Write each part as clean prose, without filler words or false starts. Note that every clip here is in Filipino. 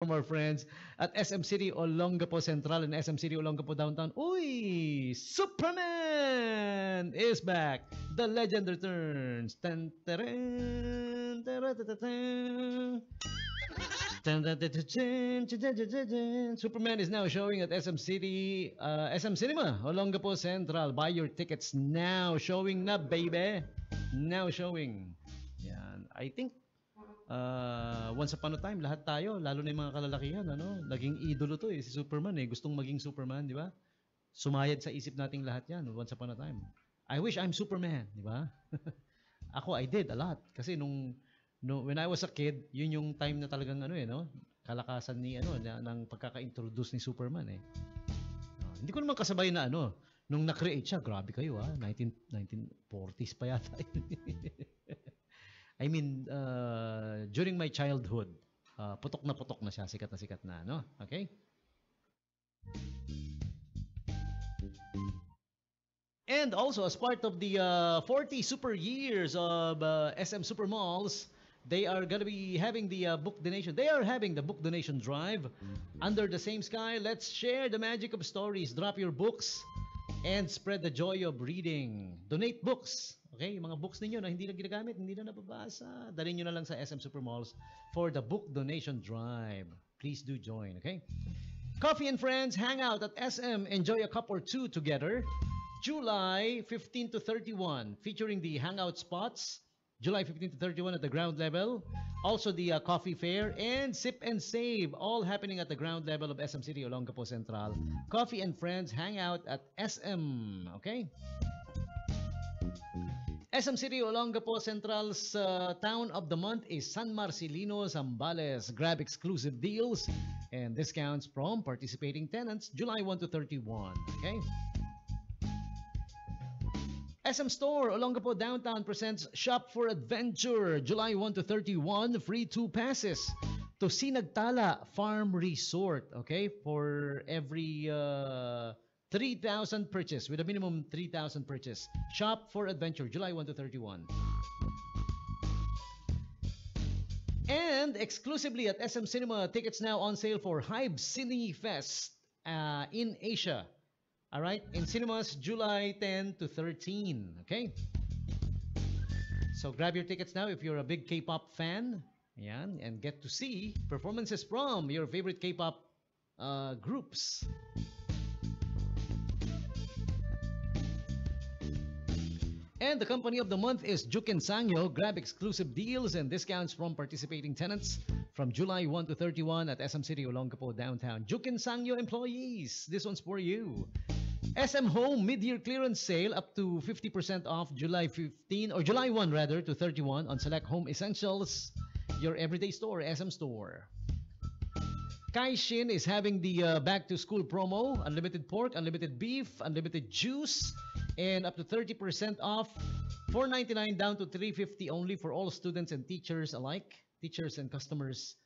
from our friends at SM City Olongapo Central and SM City Olongapo Downtown. Uy! Superman is back! The legend returns! Tan, taran, taratatan. Superman is now showing at SM City, SM Cinema, Olongapo Central. Buy your tickets now. Showing na, baby. Now showing. Yan. I think, once upon a time, lahat tayo, lalo na yung mga kalalakihan, naging idolo to si Superman Gustong maging Superman, di ba? Sumayad sa isip nating lahat yan, once upon a time. I wish I'm Superman, di ba? Ako, I did a lot. Kasi when I was a kid, yun yung time na talagang kalakasan ni ng pagkaka-introduce ni Superman hindi ko naman kasabay na nung na-create siya, grabe kayo 1940s pa yata. I mean, during my childhood, putok na siya, sikat na, okay? And also, as part of the 40 super years of SM Super Malls, they are going to be having the book donation. They are having the book donation drive under the same sky. Let's share the magic of stories. Drop your books and spread the joy of reading. Donate books. Okay, yung mga books ninyo na hindi na ginagamit, hindi na nababasa, dalhin nyo na lang sa SM Super Malls for the book donation drive. Please do join, okay? Coffee and friends, hang out at SM. Enjoy a cup or two together. July 15 to 31, featuring the hangout spots. July 15 to 31 at the ground level. Also the coffee fair and sip and save, all happening at the ground level of SM City Olongapo Central. Coffee and friends hang out at SM, okay? SM City Olongapo Central's town of the month is San Marcelino, Zambales. Grab exclusive deals and discounts from participating tenants July 1 to 31, okay? SM Store, Olongapo Downtown presents Shop for Adventure, July 1 to 31, free 2 passes to Sinagtala Farm Resort, okay? For every 3,000 purchase, with a minimum 3,000 purchase. Shop for Adventure, July 1 to 31. And exclusively at SM Cinema, tickets now on sale for Hybe Cine Fest in Asia. All right, in cinemas, July 10 to 13, okay? So grab your tickets now if you're a big K-pop fan, and get to see performances from your favorite K-pop groups. And the company of the month is Jukin Sangyo. Grab exclusive deals and discounts from participating tenants from July 1 to 31 at SM City Olongapo Downtown. Jukin Sangyo employees, this one's for you. SM Home mid-year clearance sale up to 50% off July 15 or July 1 rather to 31 on select home essentials. Your everyday store, SM Store. Kaishin is having the back to school promo, unlimited pork, unlimited beef, unlimited juice, and up to 30% off, $4.99 down to $3.50 only for all students and teachers alike, teachers and customers,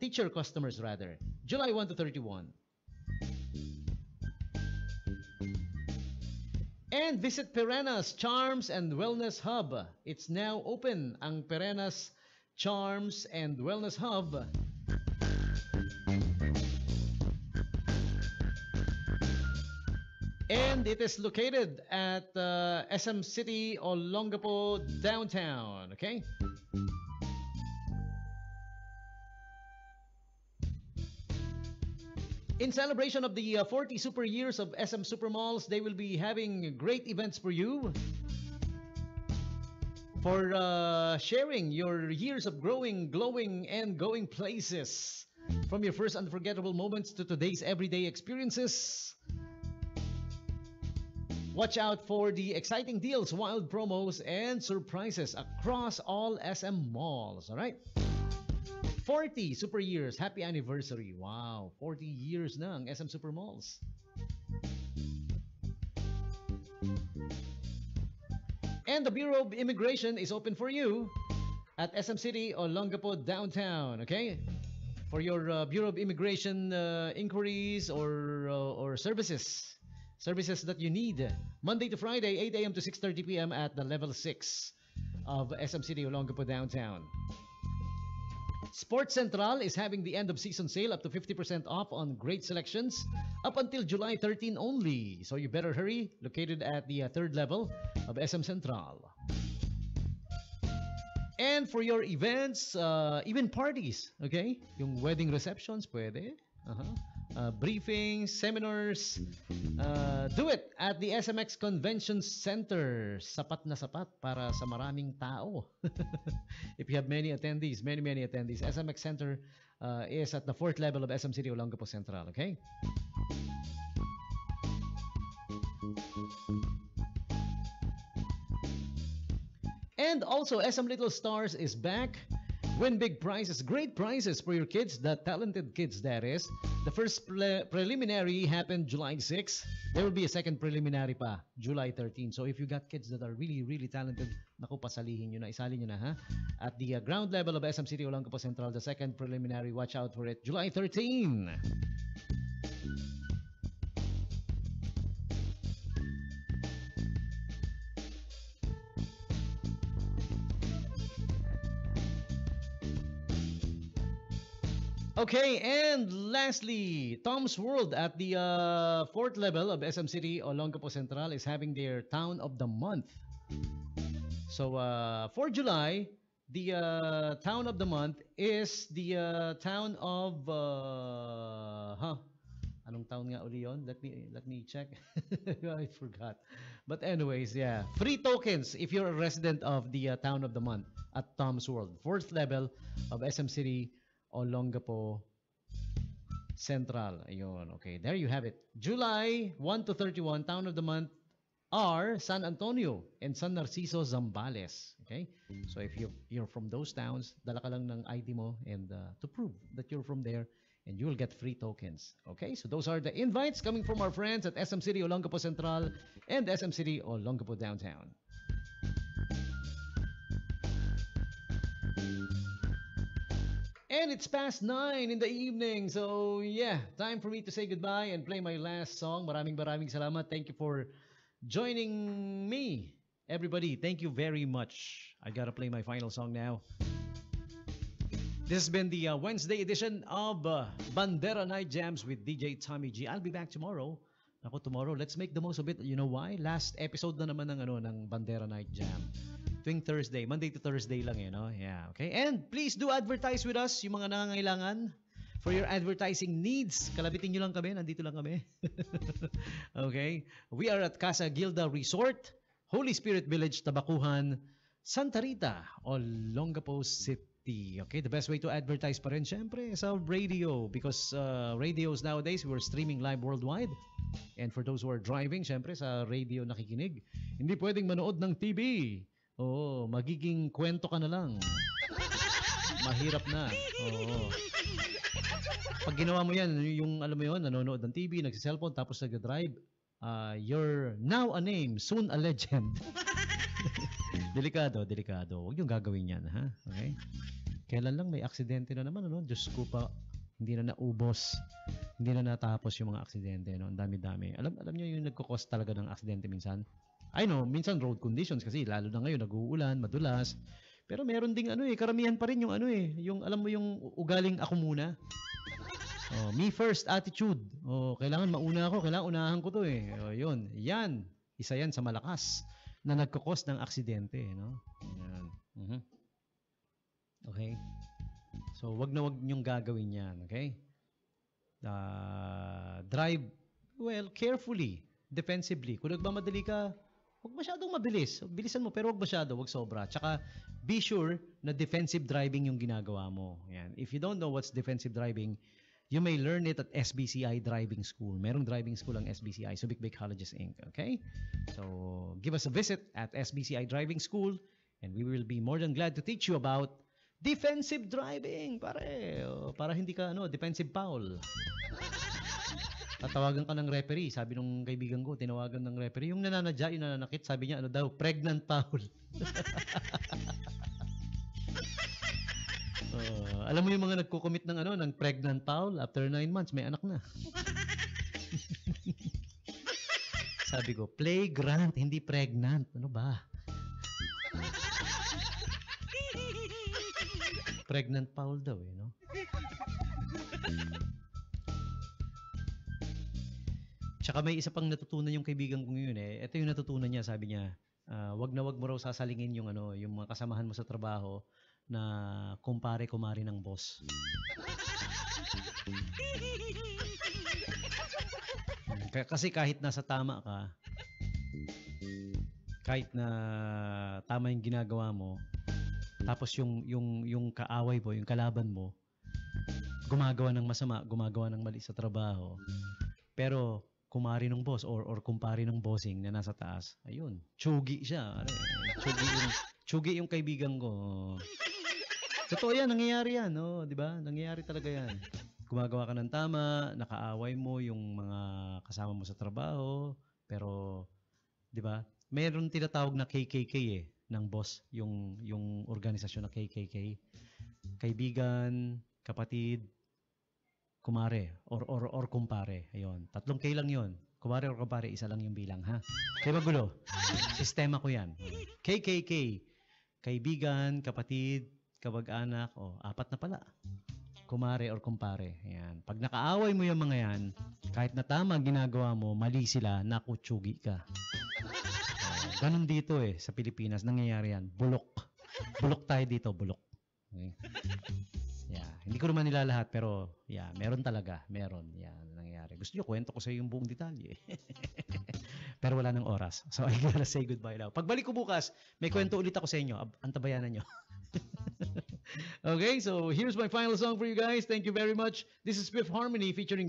teacher customers rather, July 1 to 31. And visit Perena's Charms and Wellness Hub. It's now open, ang Perena's Charms and Wellness Hub. And it is located at SM City Olongapo Downtown, okay? In celebration of the 40 super years of SM Supermalls, they will be having great events for you. For sharing your years of growing, glowing, and going places. From your first unforgettable moments to today's everyday experiences. Watch out for the exciting deals, wild promos, and surprises across all SM malls, all right? 40 super years. Happy anniversary. Wow, 40 years na ang SM Supermalls. And the Bureau of Immigration is open for you at SM City Olongapo Downtown, okay? For your Bureau of Immigration inquiries or services. Services that you need. Monday to Friday, 8 a.m. to 6:30 p.m. at the level 6 of SM City Olongapo Downtown. Sports Central is having the end of season sale up to 50% off on great selections up until July 13 only. So you better hurry. Located at the third level of SM Central. And for your events, even parties, okay? Yung wedding receptions, pwede. Briefings, seminars, do it at the SMX Convention Center. Sapat na sapat para sa maraming tao. If you have many attendees, many attendees, SMX Center is at the fourth level of SM City Olongapo Central, okay? And also, SM Little Stars is back. Win big prizes, great prizes for your kids, the talented kids, that is. The first preliminary happened July 6. There will be a second preliminary pa, July 13. So if you got kids that are really talented, naku, pasalihin nyo na, isali nyo na, ha? At the ground level of SM City Olongapo Central, the second preliminary, watch out for it, July 13. Okay, and lastly, Tom's World at the fourth level of SM City Olongapo Central is having their Town of the Month. So for July, the Town of the Month is the town of anong town nga uli yun? Let me check. I forgot. But anyways, yeah, free tokens if you're a resident of the Town of the Month at Tom's World, fourth level of SM City Olongapo Central. Ayun, okay. There you have it. July 1 to 31, Town of the Month are San Antonio and San Narciso, Zambales. Okay? So if you're from those towns, dala ka lang ng ID mo and to prove that you're from there, and you will get free tokens. Okay? So those are the invites coming from our friends at SM City Olongapo Central and SM City Olongapo Downtown. And it's past 9 in the evening. So, yeah, time for me to say goodbye and play my last song. Maraming salamat. Thank you for joining me. Everybody, thank you very much. I gotta play my final song now. This has been the Wednesday edition of Bandera Night Jams with DJ Tommy G. I'll be back tomorrow. Ako, tomorrow, let's make the most of it. You know why? Last episode na naman ng Bandera Night Jam. Tuwing Thursday, Monday to Thursday lang no? Yeah, okay. And please do advertise with us, yung mga nangangailangan for your advertising needs. Kalabitin nyo lang kami, nandito lang kami. Okay. We are at Casa Gilda Resort, Holy Spirit Village, Tabacuhan, Santa Rita, Olongapo City. Okay, the best way to advertise pa rin, syempre, sa radio. Because radios nowadays, we're streaming live worldwide. And for those who are driving, syempre, sa radio nakikinig. Hindi pwedeng manood ng TV. Oo, magiging kwento ka na lang. Mahirap na. Oo. Pag ginawa mo yan, yung alam mo yun, nanonood ng TV, nagsiselfone, tapos nag-drive, you're now a name, soon a legend. Delikado. Huwag yung gagawin yan, ha? Okay? Kailan lang may aksidente na naman, ano? Diyos ko pa, hindi na naubos. Hindi na natapos yung mga aksidente, no? Ang dami-dami. Alam nyo yung nagkukos talaga ng aksidente minsan? I know, minsan road conditions kasi lalo na ngayon nag-uulan, madulas. Pero meron ding karamihan pa rin yung yung alam mo yung ugaling ako muna. Oh, me first attitude. Oh, kailangan mauna ako, kailangan unahan ko 'to Oh, 'yun. Yan, isa yan sa malakas na nagkukos ng aksidente, no? Yan. Okay? So, wag niyong gagawin 'yan, okay? Drive carefully, defensively. Kung nagmamadali ka, huwag masyadong mabilis. Bilisan mo, pero huwag masyado, huwag sobra. Tsaka, be sure na defensive driving yung ginagawa mo. Yan. If you don't know what's defensive driving, you may learn it at SBCI Driving School. Merong driving school ang SBCI, Subic Bay Colleges Inc. Okay? So, give us a visit at SBCI Driving School and we will be more than glad to teach you about defensive driving. Para hindi ka, defensive foul. Tatawagan ka ng referee. Sabi nung kaibigan ko, tinawagan ng referee. Yung nananadya, yung nananakit, sabi niya, pregnant foul. Alam mo yung mga nagko-commit ng pregnant foul, after 9 months, may anak na. Sabi ko, flagrant, hindi pregnant. Ano ba? Pregnant Paul daw eh, no? Tsaka may isa pang natutunan yung kaibigan ko yun eh. Ito yung natutunan niya, sabi niya, wag na wag mo raw sasalingin yung ano, yung mga kasamahan mo sa trabaho na kumpare-kumari ng boss. Kasi kahit nasa tama ka, kahit na tama yung ginagawa mo, tapos yung kaaway mo, yung kalaban mo, gumagawa ng masama, gumagawa ng mali sa trabaho, pero kumari ng boss or kumpare ng bossing na nasa taas, ayun, tsugi siya. Tsugi yung kaibigan ko. Totoo yan, nangyayari yan, no? Di ba? Nangyayari talaga yan. Gumagawa ka ng tama, nakaaway mo yung mga kasama mo sa trabaho, pero, di ba? Mayroon tinatawag na KKK eh, ng boss, yung organisasyon na KKK. Kaibigan, kapatid, kumare, or kumpare. Ayun, 3 K lang yun. Kumare or kumpare, isa lang yung bilang, ha? Kaya magulo. Sistema ko yan. KKK, kaibigan, kapatid, kabag-anak, 4 na pala. Kumare or kumpare. Ayan. Pag nakaaway mo yung mga yan, kahit na tama ginagawa mo, mali sila, nakutsugi ka. Ganun dito eh, sa Pilipinas, nangyayari yan. Bulok. Bulok tayo dito, bulok. Okay. Yeah. Hindi ko naman nilalahat, pero yeah, meron talaga. Meron. Yan, nangyayari. Gusto nyo, kwento ko sa yung buong detalye. Pero wala ng oras. So I gotta say goodbye now. Pagbalik ko bukas, may kwento ulit ako sa inyo. Antabayanan nyo. Okay, so here's my final song for you guys. Thank you very much. This is Fifth Harmony featuring